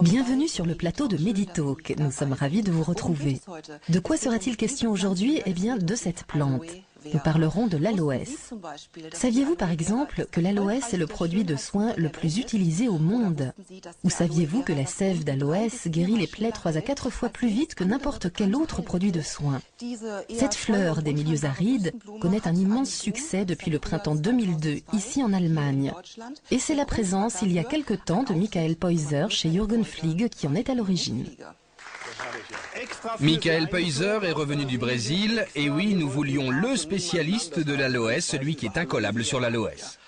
Bienvenue sur le plateau de Meditalk. Nous sommes ravis de vous retrouver. De quoi sera-t-il question aujourd'hui? Eh bien, de cette plante. Nous parlerons de l'aloès. Saviez-vous par exemple que l'aloès est le produit de soins le plus utilisé au monde? Ou saviez-vous que la sève d'aloès guérit les plaies 3 à 4 fois plus vite que n'importe quel autre produit de soins? Cette fleur des milieux arides connaît un immense succès depuis le printemps 2002 ici en Allemagne. Et c'est la présence il y a quelque temps de Michael Peuser chez Jürgen Flieg qui en est à l'origine. Michael Peuser est revenu du Brésil et oui, nous voulions le spécialiste de l'aloès, celui qui est incollable sur l'aloès.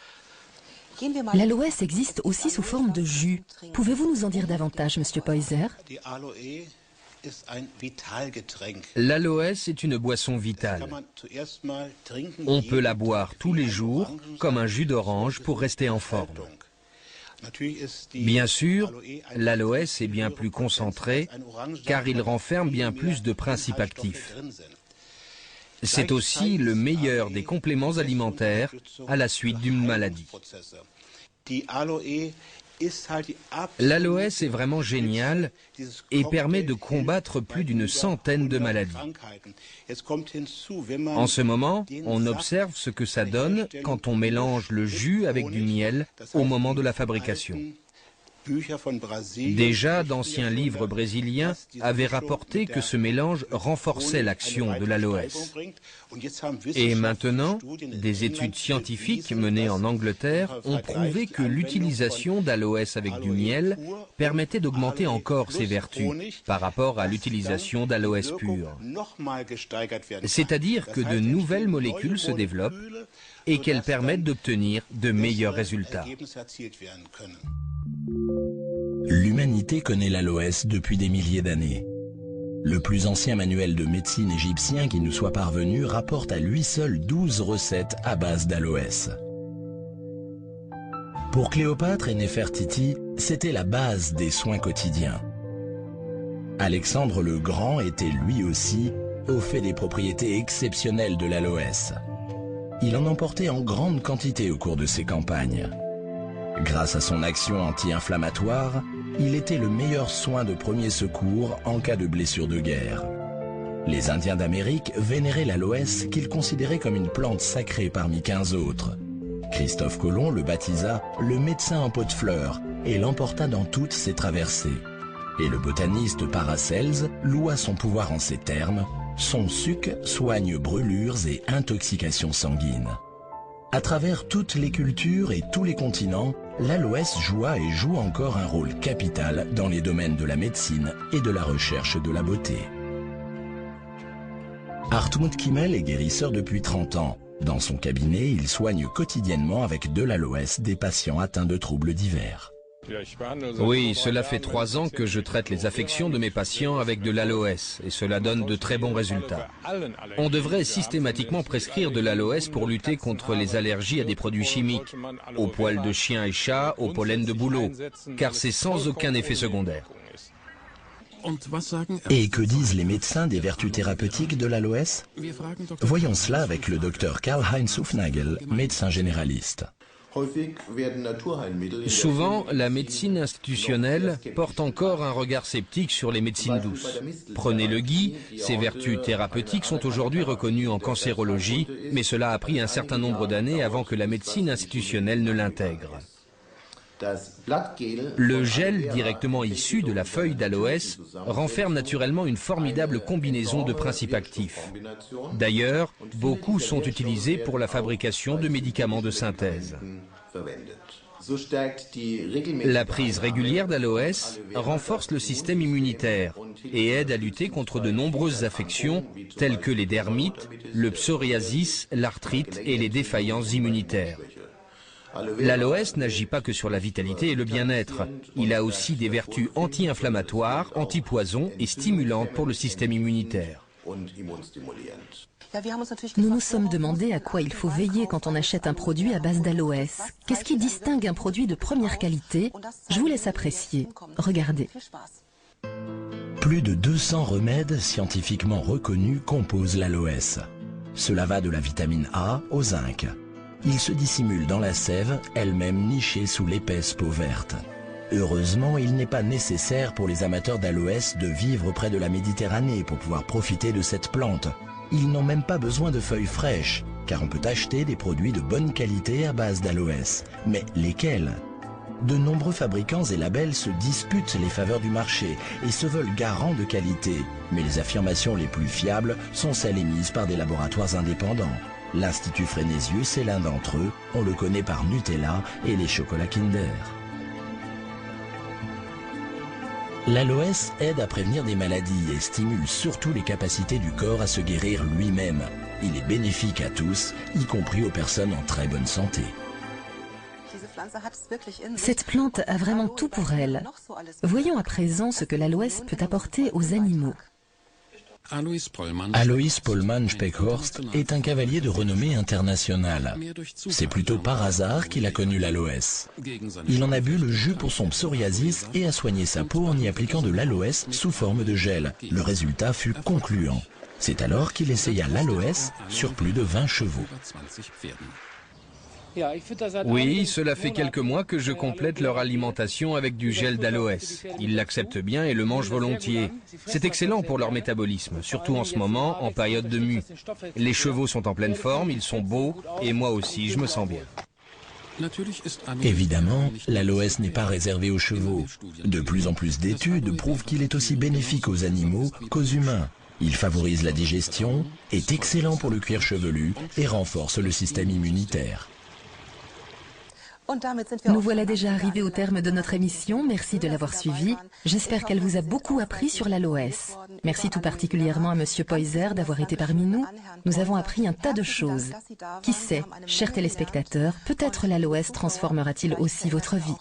L'aloès existe aussi sous forme de jus. Pouvez-vous nous en dire davantage, Monsieur Peuser? L'aloès est une boisson vitale. On peut la boire tous les jours comme un jus d'orange pour rester en forme. Bien sûr, l'aloès est bien plus concentré car il renferme bien plus de principes actifs. C'est aussi le meilleur des compléments alimentaires à la suite d'une maladie. L'aloès est vraiment génial et permet de combattre plus d'une centaine de maladies. En ce moment, on observe ce que ça donne quand on mélange le jus avec du miel au moment de la fabrication. Déjà, d'anciens livres brésiliens avaient rapporté que ce mélange renforçait l'action de l'aloès. Et maintenant, des études scientifiques menées en Angleterre ont prouvé que l'utilisation d'aloès avec du miel permettait d'augmenter encore ses vertus par rapport à l'utilisation d'aloès pur. C'est-à-dire que de nouvelles molécules se développent et qu'elles permettent d'obtenir de meilleurs résultats. L'humanité connaît l'aloès depuis des milliers d'années. Le plus ancien manuel de médecine égyptien qui nous soit parvenu rapporte à lui seul 12 recettes à base d'aloès. Pour Cléopâtre et Néfertiti, c'était la base des soins quotidiens. Alexandre le Grand était lui aussi au fait des propriétés exceptionnelles de l'aloès. Il en emportait en grande quantité au cours de ses campagnes. Grâce à son action anti-inflammatoire, il était le meilleur soin de premier secours en cas de blessure de guerre. Les Indiens d'Amérique vénéraient l'aloès qu'ils considéraient comme une plante sacrée parmi 15 autres. Christophe Colomb le baptisa le médecin en pot de fleurs et l'emporta dans toutes ses traversées. Et le botaniste Paracelse loua son pouvoir en ces termes: son suc soigne brûlures et intoxications sanguines. À travers toutes les cultures et tous les continents, l'aloès joua et joue encore un rôle capital dans les domaines de la médecine et de la recherche de la beauté. Hartmut Kimmel est guérisseur depuis 30 ans. Dans son cabinet, il soigne quotidiennement avec de l'aloès des patients atteints de troubles divers. Oui, cela fait 3 ans que je traite les affections de mes patients avec de l'aloès et cela donne de très bons résultats. On devrait systématiquement prescrire de l'aloès pour lutter contre les allergies à des produits chimiques, aux poils de chien et chat, au pollen de bouleau, car c'est sans aucun effet secondaire. Et que disent les médecins des vertus thérapeutiques de l'aloès? Voyons cela avec le docteur Karl-Heinz Hufnagel, médecin généraliste. Souvent, la médecine institutionnelle porte encore un regard sceptique sur les médecines douces. Prenez le gui, ses vertus thérapeutiques sont aujourd'hui reconnues en cancérologie, mais cela a pris un certain nombre d'années avant que la médecine institutionnelle ne l'intègre. Le gel directement issu de la feuille d'aloès renferme naturellement une formidable combinaison de principes actifs. D'ailleurs, beaucoup sont utilisés pour la fabrication de médicaments de synthèse. La prise régulière d'aloès renforce le système immunitaire et aide à lutter contre de nombreuses affections telles que les dermites, le psoriasis, l'arthrite et les défaillances immunitaires. L'aloès n'agit pas que sur la vitalité et le bien-être. Il a aussi des vertus anti-inflammatoires, anti-poison et stimulantes pour le système immunitaire. Nous nous sommes demandé à quoi il faut veiller quand on achète un produit à base d'aloès. Qu'est-ce qui distingue un produit de première qualité? Je vous laisse apprécier. Regardez. Plus de 200 remèdes scientifiquement reconnus composent l'aloès. Cela va de la vitamine A au zinc. Il se dissimule dans la sève, elle-même nichée sous l'épaisse peau verte. Heureusement, il n'est pas nécessaire pour les amateurs d'aloès de vivre près de la Méditerranée pour pouvoir profiter de cette plante. Ils n'ont même pas besoin de feuilles fraîches, car on peut acheter des produits de bonne qualité à base d'aloès. Mais lesquels ? De nombreux fabricants et labels se disputent les faveurs du marché et se veulent garants de qualité. Mais les affirmations les plus fiables sont celles émises par des laboratoires indépendants. L'Institut Frénésius est l'un d'entre eux, on le connaît par Nutella et les chocolats Kinder. L'aloès aide à prévenir des maladies et stimule surtout les capacités du corps à se guérir lui-même. Il est bénéfique à tous, y compris aux personnes en très bonne santé. Cette plante a vraiment tout pour elle. Voyons à présent ce que l'aloès peut apporter aux animaux. Alois Pollmann Speckhorst est un cavalier de renommée internationale. C'est plutôt par hasard qu'il a connu l'aloès. Il en a bu le jus pour son psoriasis et a soigné sa peau en y appliquant de l'aloès sous forme de gel. Le résultat fut concluant. C'est alors qu'il essaya l'aloès sur plus de 20 chevaux. Oui, cela fait quelques mois que je complète leur alimentation avec du gel d'aloès. Ils l'acceptent bien et le mangent volontiers. C'est excellent pour leur métabolisme, surtout en ce moment, en période de mue. Les chevaux sont en pleine forme, ils sont beaux, et moi aussi, je me sens bien. Évidemment, l'aloès n'est pas réservé aux chevaux. De plus en plus d'études prouvent qu'il est aussi bénéfique aux animaux qu'aux humains. Il favorise la digestion, est excellent pour le cuir chevelu et renforce le système immunitaire. Nous voilà déjà arrivés au terme de notre émission. Merci de l'avoir suivi. J'espère qu'elle vous a beaucoup appris sur l'aloès. Merci tout particulièrement à Monsieur Poyser d'avoir été parmi nous. Nous avons appris un tas de choses. Qui sait, chers téléspectateurs, peut-être l'aloès transformera-t-il aussi votre vie.